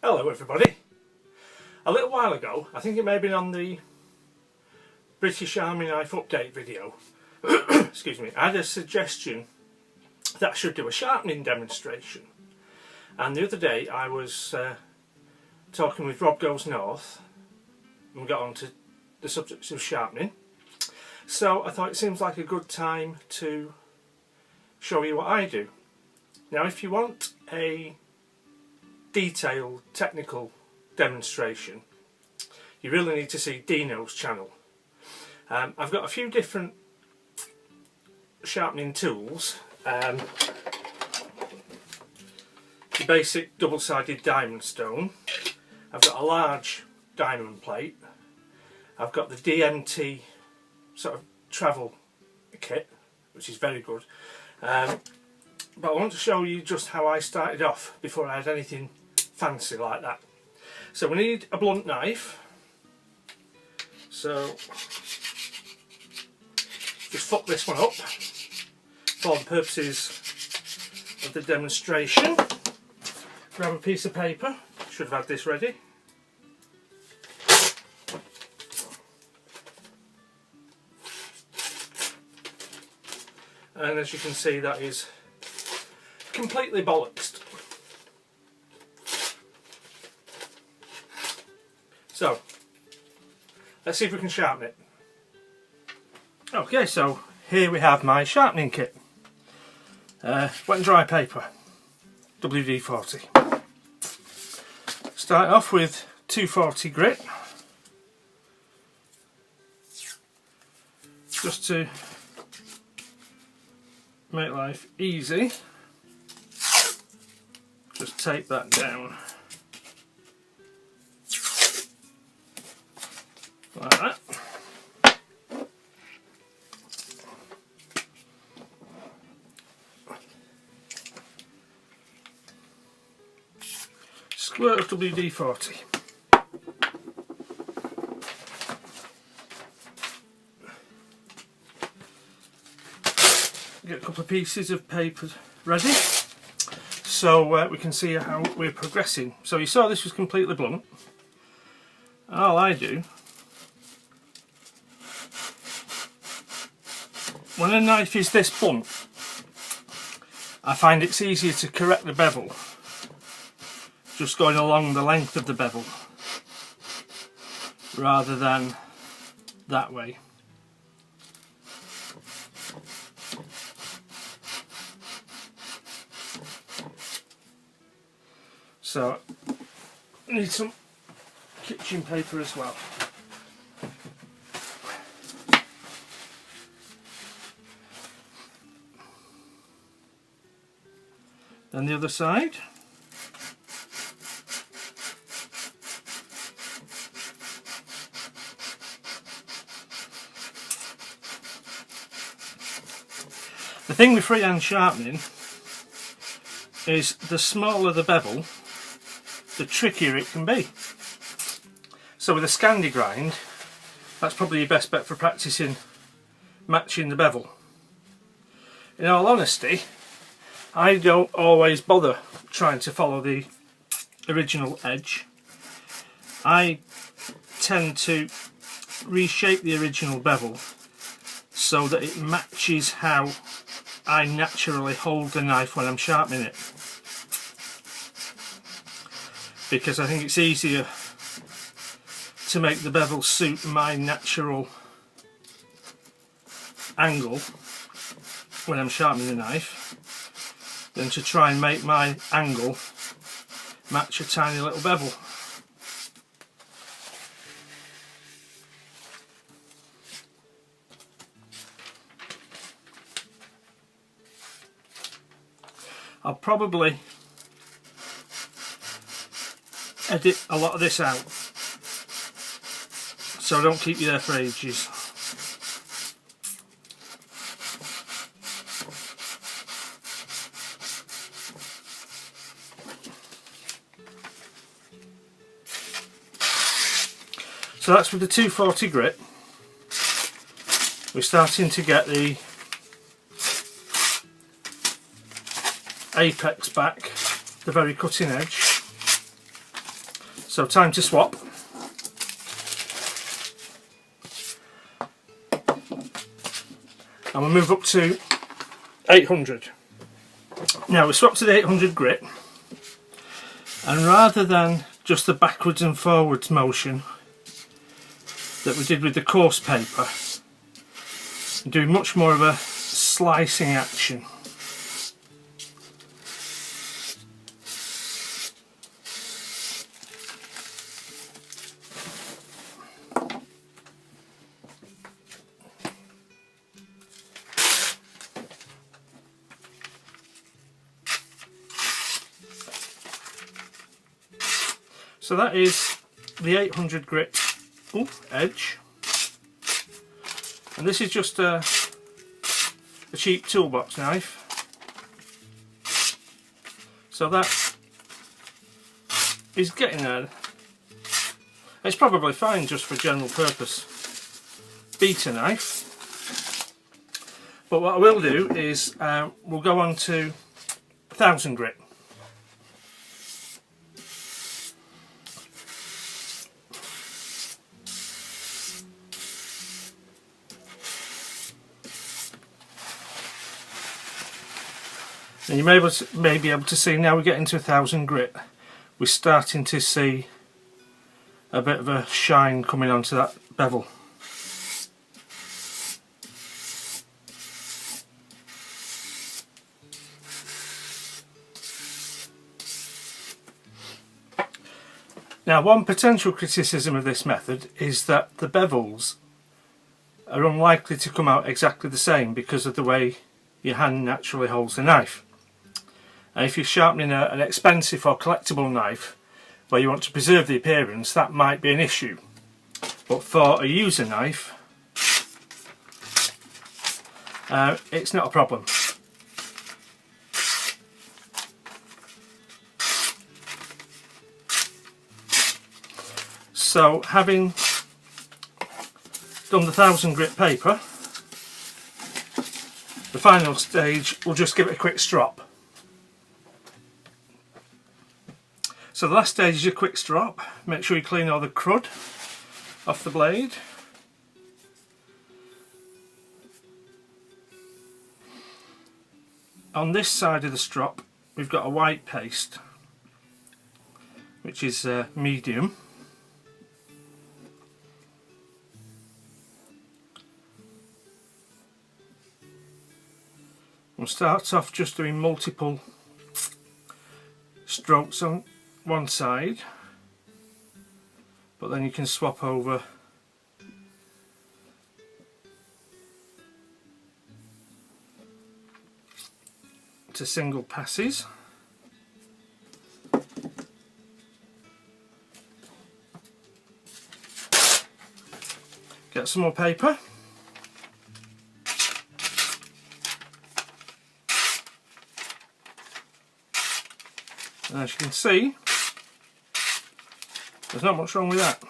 Hello everybody. A little while ago, I think it may have been on the British Army knife update video, excuse me, I had a suggestion that I should do a sharpening demonstration. And the other day I was talking with Rob Goes North and we got on to the subject of sharpening. So I thought it seems like a good time to show you what I do. Now if you want a detailed technical demonstration, you really need to see Dino's channel. I've got a few different sharpening tools. The basic double-sided diamond stone. I've got a large diamond plate. I've got the DMT sort of travel kit, which is very good. But I want to show you just how I started off before I had anything fancy like that. So we need a blunt knife. So just fuck this one up for the purposes of the demonstration. Grab a piece of paper, should have had this ready. And as you can see, that is completely bollocksed. So let's see if we can sharpen it. Okay, so here we have my sharpening kit. Wet and dry paper, WD-40. Start off with 240 grit, just to make life easy. Just tape that down like that. Squirt of WD-40. Get a couple of pieces of paper ready so we can see how we're progressing. So you saw this was completely blunt. And all I do, when a knife is this blunt, I find it's easier to correct the bevel just going along the length of the bevel rather than that way. So I need some kitchen paper as well. Then the other side. The thing with freehand sharpening is the smaller the bevel, the trickier it can be. So with a Scandi grind, that's probably your best bet for practicing matching the bevel. In all honesty, I don't always bother trying to follow the original edge. I tend to reshape the original bevel so that it matches how I naturally hold the knife when I'm sharpening it, because I think it's easier to make the bevel suit my natural angle when I'm sharpening the knife than to try and make my angle match a tiny little bevel. I'll probably edit a lot of this out so I don't keep you there for ages. So that's with the 240 grit. We're starting to get the apex back, the very cutting edge. So time to swap. And we'll move up to 800. Now we swap to the 800 grit, and rather than just the backwards and forwards motion that we did with the coarse paper, I'm doing much more of a slicing action. So that is the 800 grit edge, and this is just a cheap toolbox knife, so that is getting there. It's probably fine just for general purpose beater knife, but what I will do is we'll go on to 1000 grit. And you may be able to see now we get into 1000 grit, we're starting to see a bit of a shine coming onto that bevel. Now, one potential criticism of this method is that the bevels are unlikely to come out exactly the same because of the way your hand naturally holds the knife. And if you're sharpening an expensive or collectible knife where you want to preserve the appearance, that might be an issue. But for a user knife, it's not a problem. So, having done the 1000 grit paper, the final stage, we'll just give it a quick strop. So the last stage is your quick strop. Make sure you clean all the crud off the blade. On this side of the strop we've got a white paste, which is medium. We'll start off just doing multiple strokes on one side, but then you can swap over to single passes. Get some more paper. And as you can see, there's not much wrong with that.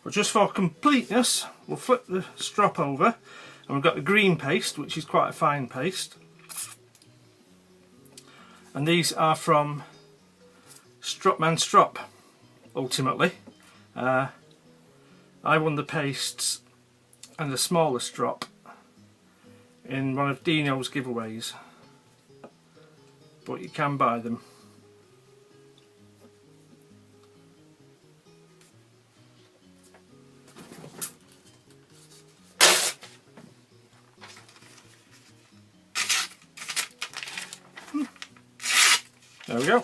But just for completeness, we'll flip the strop over, and we've got the green paste, which is quite a fine paste. And these are from Stropman Strop, ultimately. I won the pastes and the smaller strop in one of Dino's giveaways, but you can buy them. There we go.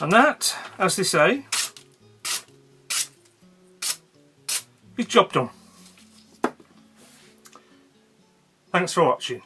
And that, as they say, is job done. Thanks for watching.